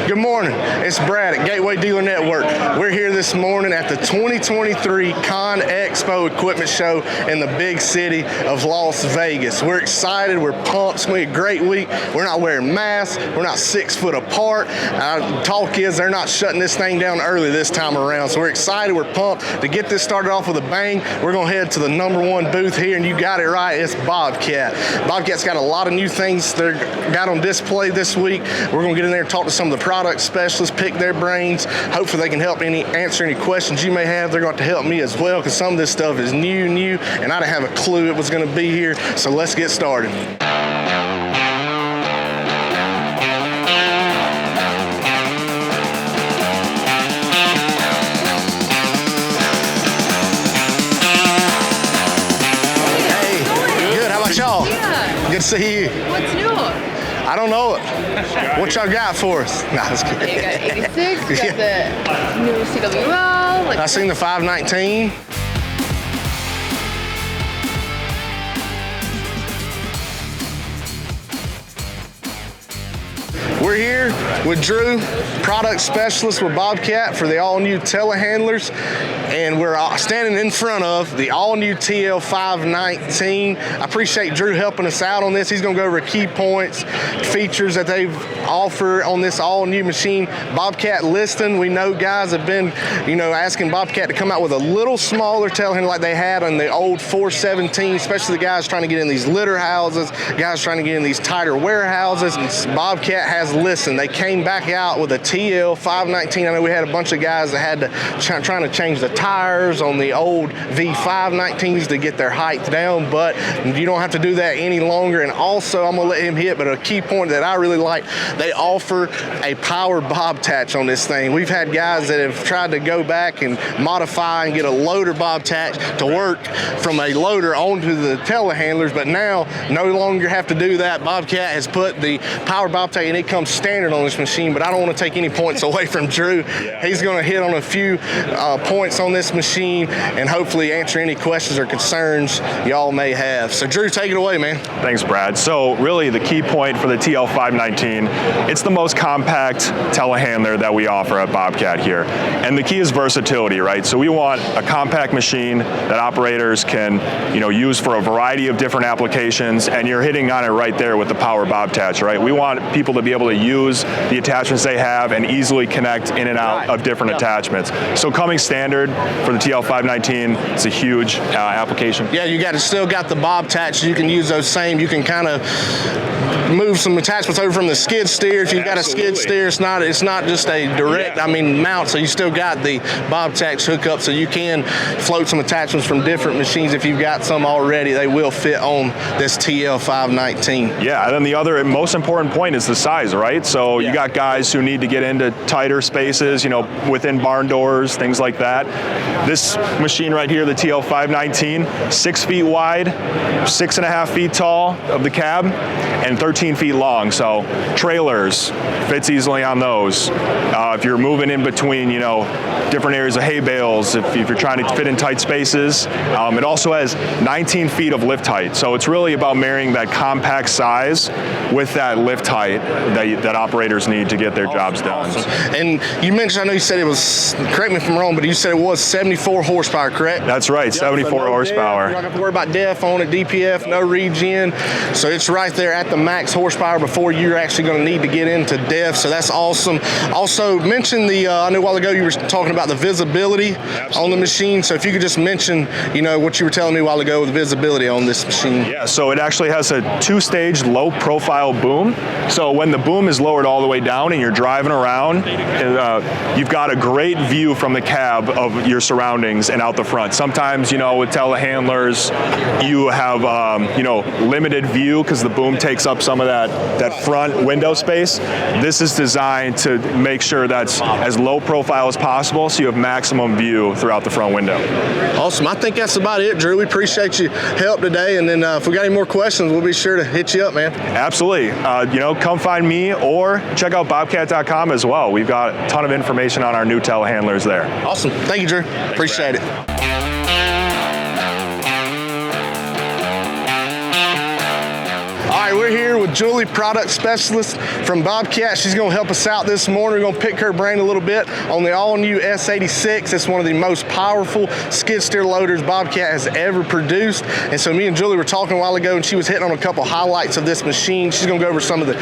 Good morning. It's Brad at Gateway Dealer Network. We're here this morning at the 2023 CONEXPO Equipment Show in the big city of Las Vegas. We're excited. We're pumped. It's going to be a great week. We're not wearing masks. We're not 6 foot apart. Talk is they're not shutting this thing down early this time around. So we're excited. We're pumped to get this started off with a bang. We're going to head to the #1 booth here, and you got it right. It's Bobcat. Bobcat's got a lot of new things they're got on display this week. We're going to get in there and talk to some of the product specialists, pick their brains. Hopefully they can help answer any questions you may have. They're going to help me as well, because some of this stuff is new, and I didn't have a clue it was going to be here. So let's get started. Hey, good. How about y'all? Yeah. Good to see you. What's new? I don't know it. What y'all got for us? Nah, I was kidding. You got 86, you got the new CWL. I seen the 519. We're here with Drew, product specialist with Bobcat for the all-new telehandlers, and we're standing in front of the all-new TL519. I appreciate Drew helping us out on this. He's going to go over key points, features that they've offered on this all-new machine. Bobcat listing, we know guys have been, asking Bobcat to come out with a little smaller telehandler like they had on the old 417, especially the guys trying to get in these litter houses, guys trying to get in these tighter warehouses. Bobcat has listened. They came back out with a TL519. I know we had a bunch of guys that had to trying to change the tires on the old V519s to get their height down, but you don't have to do that any longer. And also, I'm gonna let him hit, but a key point that I really like, they offer a Power Bob-Tach on this thing. We've had guys that have tried to go back and modify and get a loader Bob-Tach to work from a loader onto the telehandlers, but now no longer have to do that. Bobcat has put the Power Bob-Tach, and it comes standard on this machine, but I don't want to take any points away from Drew. He's going to hit on a few points on this machine and hopefully answer any questions or concerns y'all may have. So Drew, take it away, man. Thanks, Brad. So really the key point for the TL519, it's the most compact telehandler that we offer at Bobcat here. And the key is versatility, right? So we want a compact machine that operators can, use for a variety of different applications, and you're hitting on it right there with the Power Bob-Tach, right? We want people to be able to use the attachments they have and easily connect in and out of different attachments. So coming standard for the TL519, it's a huge application. Yeah, you still got the Bob-Tach. You can use those same. You can kind of move some attachments over from the skid steer. If you've got a skid steer, it's not just a direct, mount. So you still got the Bob-Tach hookup, so you can float some attachments from different machines. If you've got some already, they will fit on this TL519. Yeah, and then the other most important point is the size, right? So you got guys who need to get into tighter spaces, within barn doors, things like that. This machine right here, the TL519, 6 feet wide, 6.5 feet tall of the cab, and 13 feet long. So trailers, fits easily on those. If you're moving in between, different areas of hay bales, if you're trying to fit in tight spaces. It also has 19 feet of lift height. So it's really about marrying that compact size with that lift height that operators need to get their jobs done. Awesome. And you mentioned, I know you said it was, correct me if I'm wrong, but you said it was 74 horsepower, correct? That's right, 74 horsepower. You don't have to worry about DEF on it, DPF, no regen. So it's right there at the max horsepower before you're actually going to need to get into DEF. So that's awesome. Also, mention I know a while ago you were talking about the visibility on the machine. So if you could just mention, what you were telling me a while ago with the visibility on this machine. Yeah, so it actually has a 2-stage low profile boom. So when the boom is lowered all the way down and you're driving around, you've got a great view from the cab of your surroundings and out the front. Sometimes, with telehandlers, you have, limited view because the boom takes up some of that front window space. This is designed to make sure that's as low profile as possible so you have maximum view throughout the front window. Awesome. I think that's about it, Drew. We appreciate your help today. And then if we got any more questions, we'll be sure to hit you up, man. Absolutely. Come find me or check out bobcat.com as well. We've got a ton of information on our new telehandlers there. Awesome. Thank you, Drew. Thanks, appreciate it. All right, right, we're here with Julie, product specialist from Bobcat. She's going to help us out this morning. We're going to pick her brain a little bit on the all-new S86. It's one of the most powerful skid steer loaders Bobcat has ever produced. And so me and Julie were talking a while ago, and she was hitting on a couple highlights of this machine. She's going to go over some of the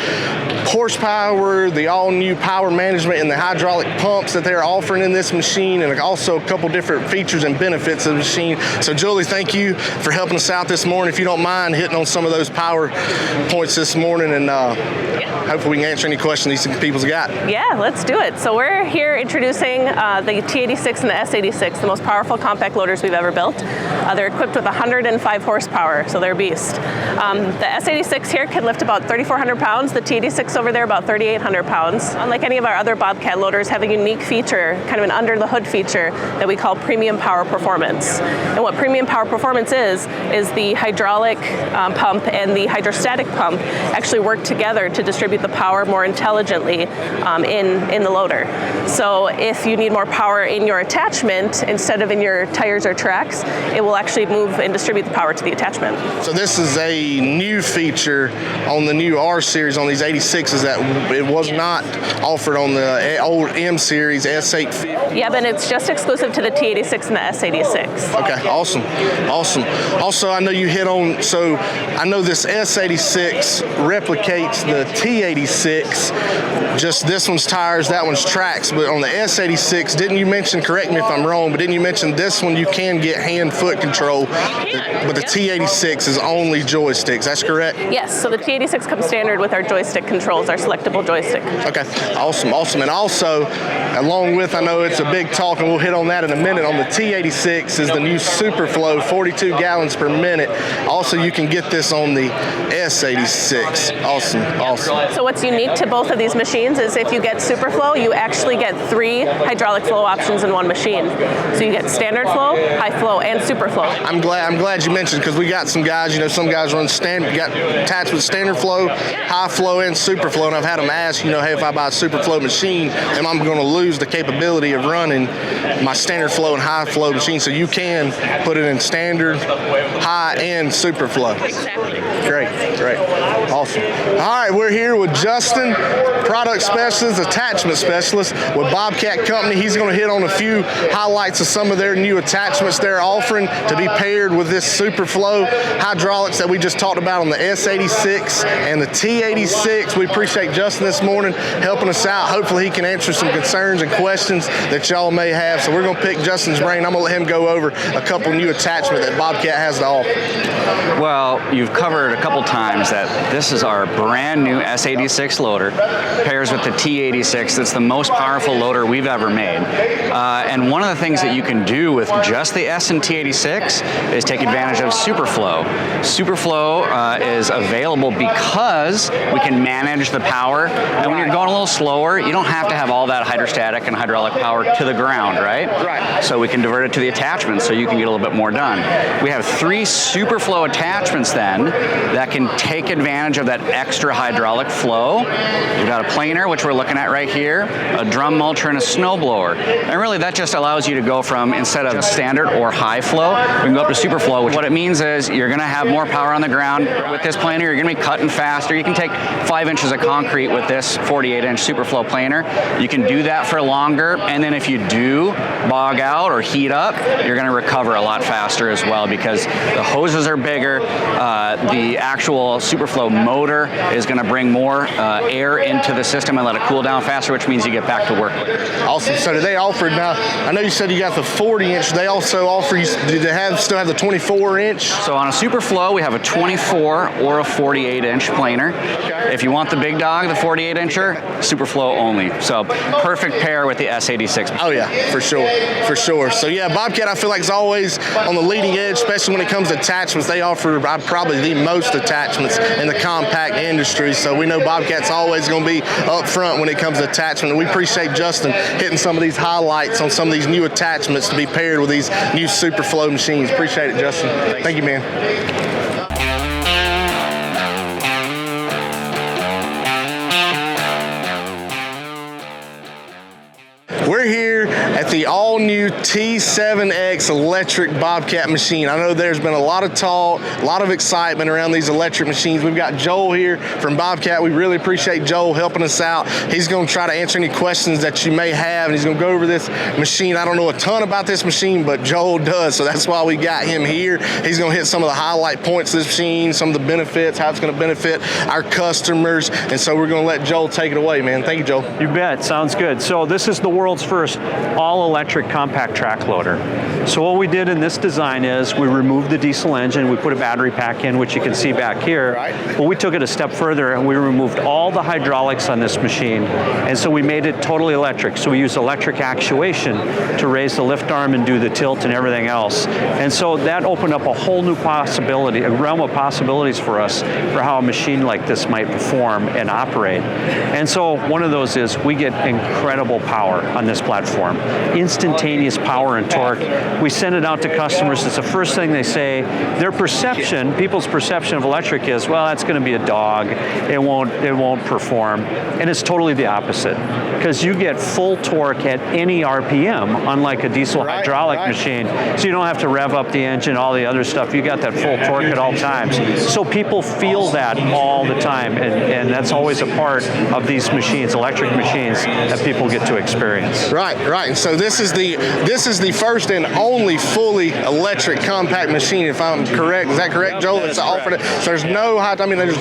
horsepower, the all-new power management, and the hydraulic pumps that they're offering in this machine, and also a couple different features and benefits of the machine. So Julie, thank you for helping us out this morning. If you don't mind hitting on some of those power points this morning, and hopefully we can answer any questions these people's got. Yeah, let's do it. So we're here introducing the T86 and the S86, the most powerful compact loaders we've ever built. They're equipped with 105 horsepower, so they're a beast. The S86 here can lift about 3,400 pounds. The T86 over there about 3,800 pounds. Unlike any of our other Bobcat loaders, have a unique feature, kind of an under the hood feature that we call premium power performance. And what premium power performance is the hydraulic pump and the hydrostatic pump actually work together to distribute the power more intelligently in the loader. So if you need more power in your attachment instead of in your tires or tracks, it will actually move and distribute the power to the attachment. So this is a new feature on the new R series on these 86s that it was not offered on the old M series S850. Yeah, but it's just exclusive to the T86 and the S86. Okay, awesome, awesome. Also, I know you hit on, so I know this S86 replicates the T86, just this one's tires, that one's tracks, but on the S86, didn't you mention, correct me if I'm wrong, but didn't you mention this one you can get hand-foot control, but the T86 is only joysticks, that's correct? Yes, so the T86 comes standard with our joystick controls, our selectable joystick. Okay, awesome, awesome. And also, along with, I know it's a big talk, and we'll hit on that in a minute, on the T86 is the new Superflow, 42 gallons per minute. Also, you can get this on the S86. Awesome, awesome. So what's unique to both of these machines is if you get Superflow, you actually get 3 hydraulic flow options in one machine. So you get standard flow, high flow, and Superflow. I'm glad you mentioned, because we got some guys, you know, some guys run got attached with standard flow, high flow, and Superflow, and I've had them ask, you know, hey, if I buy a Superflow machine, am I going to lose the capability of running my standard flow and high flow machine? So you can put it in standard, high, and Superflow. Exactly. Great, awesome. All right, we're here with Justin, product specialist, attachment specialist with Bobcat Company. He's going to hit on a few highlights of some of their new attachments they're offering to be paired with this Superflow hydraulics that we just talked about on the S86 and the T86. We appreciate Justin this morning helping us out. Hopefully he can answer some concerns and questions that y'all may have. So we're going to pick Justin's brain. I'm going to let him go over a couple new attachments that Bobcat has to offer. Well, you've covered a couple times that this is our brand new S86 loader, pairs with the T86. That's the most powerful loader we've ever made. And one of the things that you can do with just the S and T86 is take advantage of Superflow. Superflow is available because we can manage the power, and when you're going a little slower, you don't have to have all that hydrostatic and hydraulic power to the ground, right? Right. So we can divert it to the attachment so you can get a little bit more done. We have 3 Superflow attachments then that can take advantage of that extra hydraulic flow. We've got a planer, which we're looking at right here, a drum mulcher, and a snowblower. And really that just allows you to go from, instead of standard or high flow, we can go up to Superflow, which what it means is you're going to have more power on the ground with this planer. You're going to be cutting faster. You can take 5 inches of concrete with this 48-inch Superflow planer. You can do that for longer, and then if you do bog out or heat up, you're going to recover a lot faster as well because the hoses are bigger. The actual Superflow motor is going to bring more air into the system and let it cool down faster, which means you get back to work quicker. Awesome. So do they offer, now, I know you said you got the 40-inch. They also offer, do they still have the 24-inch? So on a Superflow, we have a 24 or a 48-inch planer. Okay. If you want the big dog, the 48-incher, Superflow only. So perfect pair with the S86. Oh yeah, for sure. So yeah, Bobcat I feel like is always on the leading edge, especially when it comes to attachments. They offer probably the most attachments in the compact industry. So we know Bobcat's always going to be up front when it comes to attachment. And we appreciate Justin hitting some of these highlights on some of these new attachments to be paired with these new Superflow machines. Appreciate it, Justin. Thank you, man. We're here at at the all-new T7X Electric Bobcat machine. I know there's been a lot of talk, a lot of excitement around these electric machines. We've got Joel here from Bobcat. We really appreciate Joel helping us out. He's going to try to answer any questions that you may have, and he's going to go over this machine. I don't know a ton about this machine, but Joel does, so that's why we got him here. He's going to hit some of the highlight points of this machine, some of the benefits, how it's going to benefit our customers, and so we're going to let Joel take it away, man. Thank you, Joel. You bet. Sounds good. So this is the world's first all-electric compact track loader. So what we did in this design is we removed the diesel engine, we put a battery pack in, which you can see back here. Right. Well, we took it a step further and we removed all the hydraulics on this machine, and so we made it totally electric. So we use electric actuation to raise the lift arm and do the tilt and everything else. And so that opened up a whole new possibility, a realm of possibilities for us for how a machine like this might perform and operate. And so one of those is we get incredible power on this platform, instantaneous power and torque. We send it out to customers. It's the first thing they say. Their perception, people's perception of electric is, well, that's going to be a dog. It won't perform. And it's totally the opposite, because you get full torque at any RPM, unlike a diesel hydraulic machine. So you don't have to rev up the engine, all the other stuff. You got that full torque at all times. So people feel that all the time, and that's always a part of these machines, electric machines, that people get to experience. Right. And so this is the first and only fully electric compact machine, if I'm correct. Is that correct, Joel? It's offered. So there's no high. I mean, there's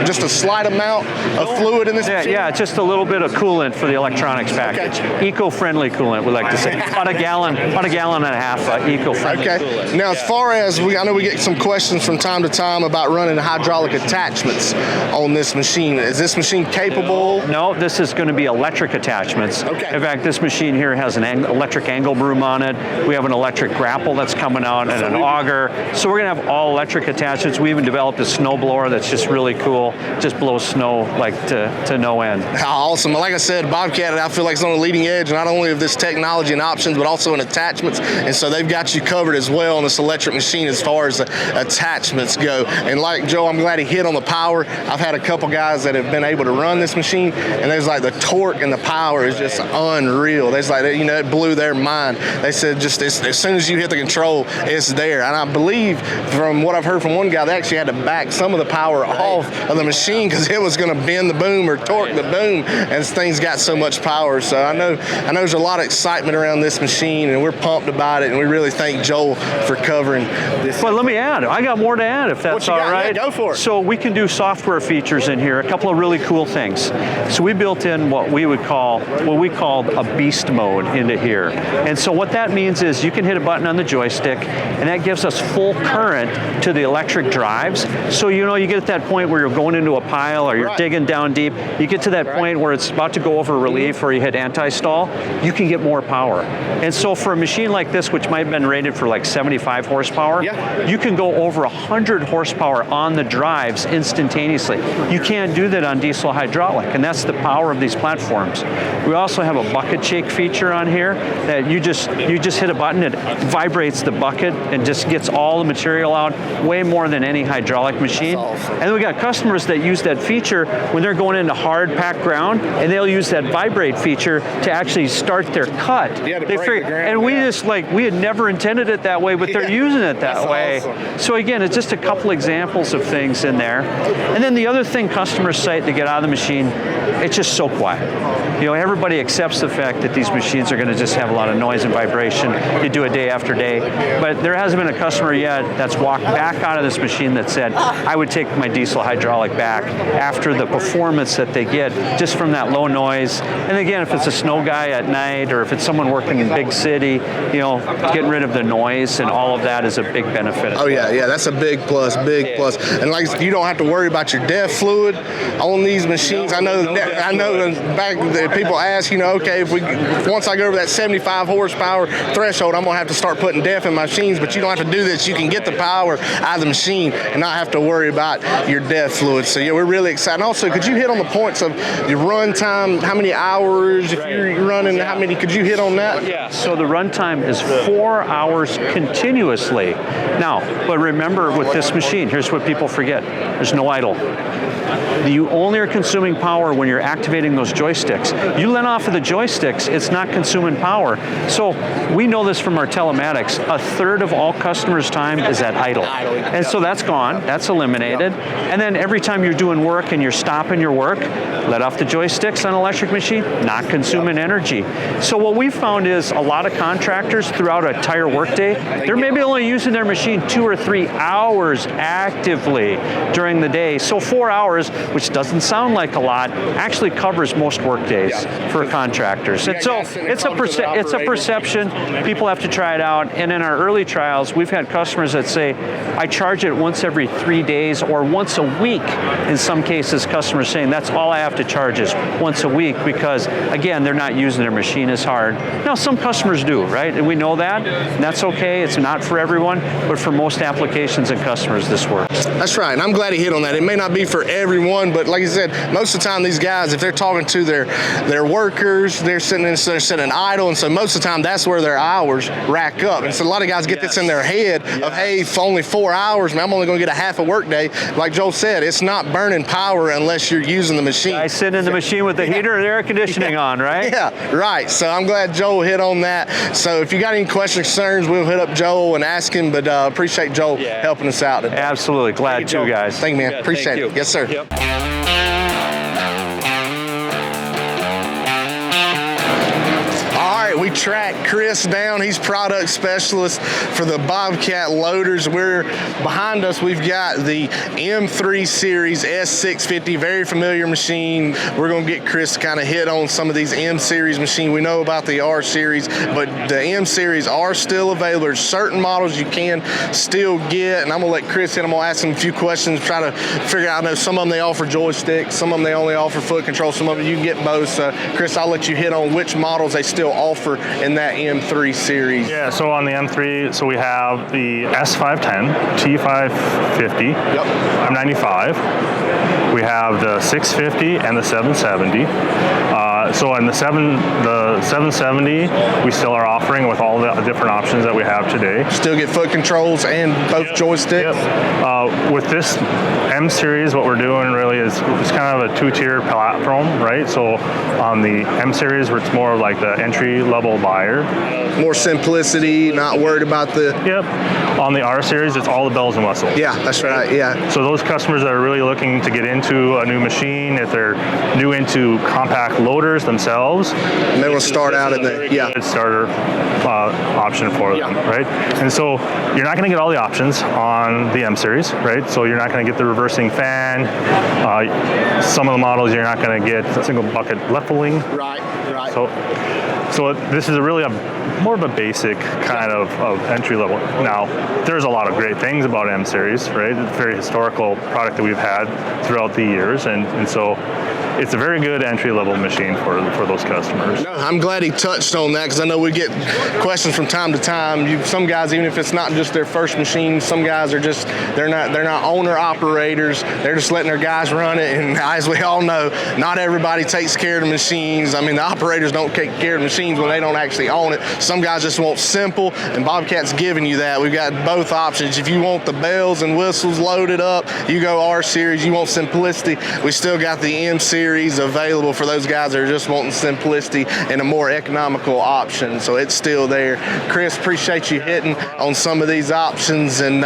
just a slight amount of fluid in this machine. Yeah, just a little bit of coolant for the electronics package. Okay. Eco-friendly coolant, we like to say. About a gallon and a half eco-friendly coolant. Now, as far as I know we get some questions from time to time about running hydraulic attachments on this machine. Is this machine capable? No, this is going to be electric attachments. Okay. In fact, this machine here has an electric angle broom on it. We have an electric grapple that's coming out and an auger. So we're going to have all electric attachments. We even developed a snow blower that's just really cool. Just blows snow like to no end. How awesome. Like I said, Bobcat, I feel like it's on the leading edge, not only of this technology and options, but also in attachments. And so they've got you covered as well on this electric machine as far as attachments go. And like Joe, I'm glad he hit on the power. I've had a couple guys that have been able to run this machine, and there's like the torque and the power is just unreal. There's like, it blew their mind. They said just as soon as you hit the control, it's there. And I believe from what I've heard from one guy, they actually had to back some of the power off of the machine because it was going to bend the boom or torque the boom, and this thing's got so much power. So I know there's a lot of excitement around this machine, and we're pumped about it, and we really thank Joel for covering this. Well, let me add. I got more to add if that's all right. Yeah, go for it. So we can do software features in here, a couple of really cool things. So we built in what we called a beast mode into here. And so what that means is you can hit a button on the joystick, and that gives us full current to the electric drives. So you get at that point where you're going into a pile or you're digging down deep, you get to that point where it's about to go over relief or you hit anti-stall, you can get more power. And so for a machine like this, which might have been rated for like 75 horsepower, you can go over 100 horsepower on the drives instantaneously. You can't do that on diesel hydraulic, and that's the power of these platforms. We also have a bucket shake feature on here that you just hit a button, it vibrates the bucket and just gets all the material out way more than any hydraulic machine. Awesome. And then we got customers that use that feature when they're going into hard packed ground, and they'll use that vibrate feature to actually start their cut. And we had never intended it that way, but they're using it that way. Awesome. So again, it's just a couple examples of things in there. And then the other thing customers cite to get out of the machine, it's just so quiet. Everybody accepts the fact that these machines are going to just have a lot of noise and vibration. You do it day after day. But there hasn't been a customer yet that's walked back out of this machine that said, I would take my diesel hydraulic back after the performance that they get just from that low noise. And again, if it's a snow guy at night or if it's someone working in big city, getting rid of the noise and all of that is a big benefit. Oh yeah, that's a big plus, plus. And like you don't have to worry about your DEF fluid on these machines. I know back people ask, okay, once I go over that 75 horsepower threshold, I'm gonna have to start putting DEF in machines, but you don't have to do this. You can get the power out of the machine and not have to worry about your DEF fluid. So yeah, we're really excited. And also, could you hit on the points of your run time, how many hours, if you're running, how many, could you hit on that? Yeah, so the run time is 4 hours continuously. Now, but remember with this machine, here's what people forget. There's no idle. You only are consuming power when you're activating those joysticks. You let off of the joysticks, it's not consuming consuming power. So we know this from our telematics. A third of all customers' time is at idle. And so that's gone, that's eliminated. And then every time you're doing work and you're stopping your work, let off the joysticks on an electric machine, not consuming energy. So what we've found is a lot of contractors throughout an entire workday, they're maybe only using their machine 2 or 3 hours actively during the day. So 4 hours, which doesn't sound like a lot, actually covers most work days for contractors. And so it's a perception. People have to try it out. And in our early trials, we've had customers that say, I charge it once every 3 days or once a week. In some cases, customers saying that's all I have to charge is once a week because, again, they're not using their machine as hard. Now, some customers do, right? And we know that, and that's okay. It's not for everyone, but for most applications and customers, this works. That's right, and I'm glad he hit on that. It may not be for everyone, but like you said, most of the time these guys, if they're talking to their workers, they're sitting idle, and so most of the time that's where their hours rack up. And so a lot of guys get this in their head of, hey, for only 4 hours, man, I'm only going to get a half a work day. Like Joel said, it's not burning power unless you're using the machine. I sit in the machine with the heater and air conditioning on, right? Yeah, right. So I'm glad Joel hit on that. So if you got any questions, concerns, we'll hit up Joel and ask him, but appreciate Joel helping us out today. Absolutely. Glad to, guys. Thank you, man. Appreciate it. Yes, sir. Yep. We tracked Chris down. He's product specialist for the Bobcat loaders. Behind us, we've got the M3 series S650, very familiar machine. We're going to get Chris to kind of hit on some of these M series machines. We know about the R series, but the M series are still available. There's certain models you can still get, and I'm going to let Chris hit. I'm going to ask him a few questions, try to figure out. I know some of them they offer joysticks, some of them they only offer foot control, some of them you can get both. So, Chris, I'll let you hit on which models they still offer in that M3 series. Yeah, so on the M3, so we have the S510, T550, M95. We have the 650 and the 770. So in the 770, we still are offering with all the different options that we have today. Still get foot controls and both joysticks? Yep. With this M series, what we're doing really is it's kind of a two-tier platform, right? So on the M series, where it's more of like the entry-level buyer. More simplicity, not worried about the... Yep. On the R series, it's all the bells and whistles. Yeah, that's right, yeah. So those customers that are really looking to get into a new machine, if they're new into compact loaders themselves, and they will start out in the good starter option for them, right? And so you're not going to get all the options on the M series, right? So you're not going to get the reversing fan. Some of the models you're not going to get single bucket leveling. Right. So this is really more of a basic kind of entry level. Now, there's a lot of great things about M series, right? It's a very historical product that we've had throughout the years, and so it's a very good entry-level machine for those customers. No, I'm glad he touched on that because I know we get questions from time to time. Some guys, even if it's not just their first machine, some guys are just they're not owner operators. They're just letting their guys run it. And as we all know, not everybody takes care of the machines. I mean, the operators don't take care of the machines when they don't actually own it. Some guys just want simple, and Bobcat's giving you that. We've got both options. If you want the bells and whistles loaded up, you go R series. You want simplicity, we still got the M series available for those guys that are just wanting simplicity and a more economical option. So it's still there. Chris, appreciate you hitting on some of these options. And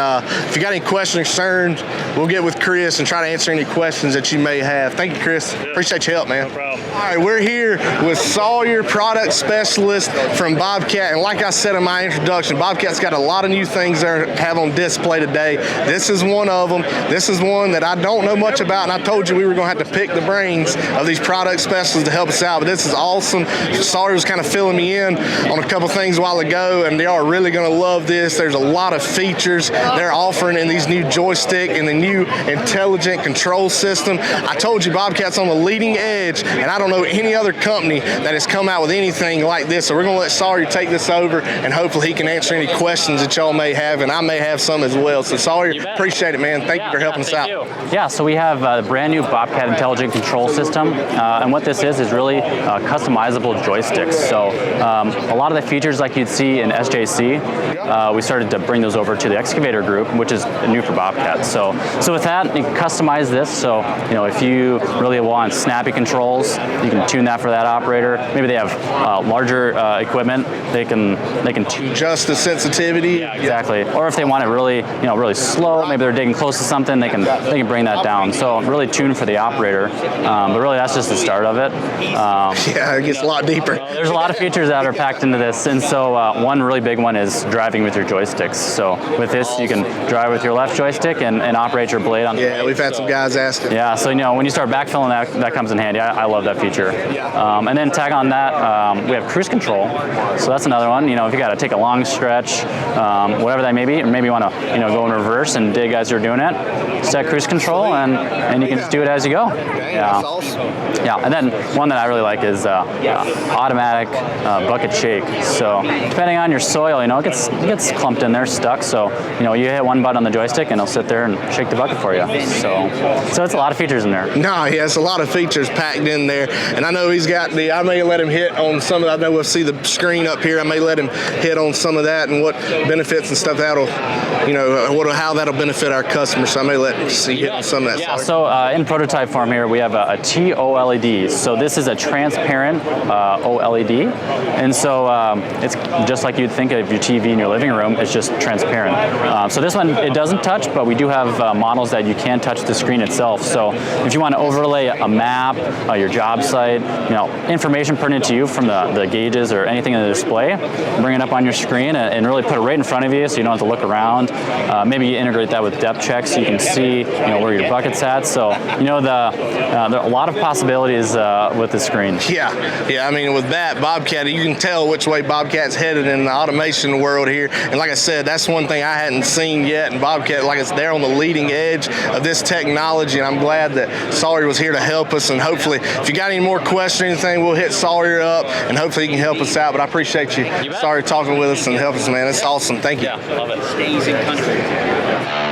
if you got any questions or concerns, we'll get with Chris and try to answer any questions that you may have. Thank you, Chris. Appreciate your help, man. No problem. All right, we're here with Sawyer, product specialist from Bobcat. And like I said in my introduction, Bobcat's got a lot of new things they have on display today. This is one of them. This is one that I don't know much about, and I told you we were going to have to pick the brains of these product specialists to help us out, but this is awesome. Sawyer was kind of filling me in on a couple things a while ago, and they are really going to love this. There's a lot of features they're offering in these new joystick and the new intelligent control system. I told you Bobcat's on the leading edge, and I don't know any other company that has come out with anything like this, so we're going to let Sawyer take this over, and hopefully he can answer any questions that y'all may have, and I may have some as well. So Sawyer, appreciate it, man. Thank you for helping us out. Yeah, so we have a brand new Bobcat intelligent control system, and what this is really really customizable joysticks. So a lot of the features like you'd see in SJC, we started to bring those over to the Excavator group, which is new for Bobcat. So with that, you can customize this. So if you really want snappy controls, you can tune that for that operator. Maybe they have larger equipment, they can adjust the sensitivity. Yeah, exactly. Or if they want it really really slow, maybe they're digging close to something, they can bring that down. So really tuned for the operator. But really, that's just the start of it. Yeah, it gets a lot deeper. There's a lot of features that are packed into this, and so one really big one is driving with your joysticks. So with this, you can drive with your left joystick and operate your blade on the Yeah, we've had some guys asking. Yeah, so when you start backfilling, that comes in handy. I love that feature. And then tag on that, we have cruise control. So that's another one. If you got to take a long stretch, whatever that may be, or maybe you want to go in reverse and dig as you're doing it, set cruise control, and you can just do it as you go. Yeah. Yeah, and then one that I really like is automatic bucket shake. So depending on your soil, it gets clumped in there, stuck. So you hit one button on the joystick, and it'll sit there and shake the bucket for you. So it's a lot of features in there. No, he has a lot of features packed in there, and I know he's got I may let him hit on some of. I know we'll see the screen up here. I may let him hit on some of that and what benefits and stuff that'll, how that'll benefit our customers. So I may let him hit on some of that. Yeah. So in prototype form here, we have a TOLED. So this is a transparent OLED, and so it's just like you'd think of your TV in your living room. It's just transparent. So this one, it doesn't touch, but we do have models that you can touch the screen itself. So if you want to overlay a map, your job site, information printed to you from the gauges or anything in the display, bring it up on your screen and really put it right in front of you, so you don't have to look around. Maybe you integrate that with depth checks, so you can see where your bucket's at. So there are a lot of possibilities with the screen. Yeah. I mean, with that Bobcat, you can tell which way Bobcat's headed in the automation world here. And like I said, that's one thing I hadn't seen yet. And Bobcat, like it's there on the leading edge of this technology. And I'm glad that Sawyer was here to help us. And hopefully, if you got any more questions or anything, we'll hit Sawyer up and hopefully he can help us out. But I appreciate you, Sawyer, talking with us and helping us, man. It's awesome. Thank you. Yeah, love it. Stays in country.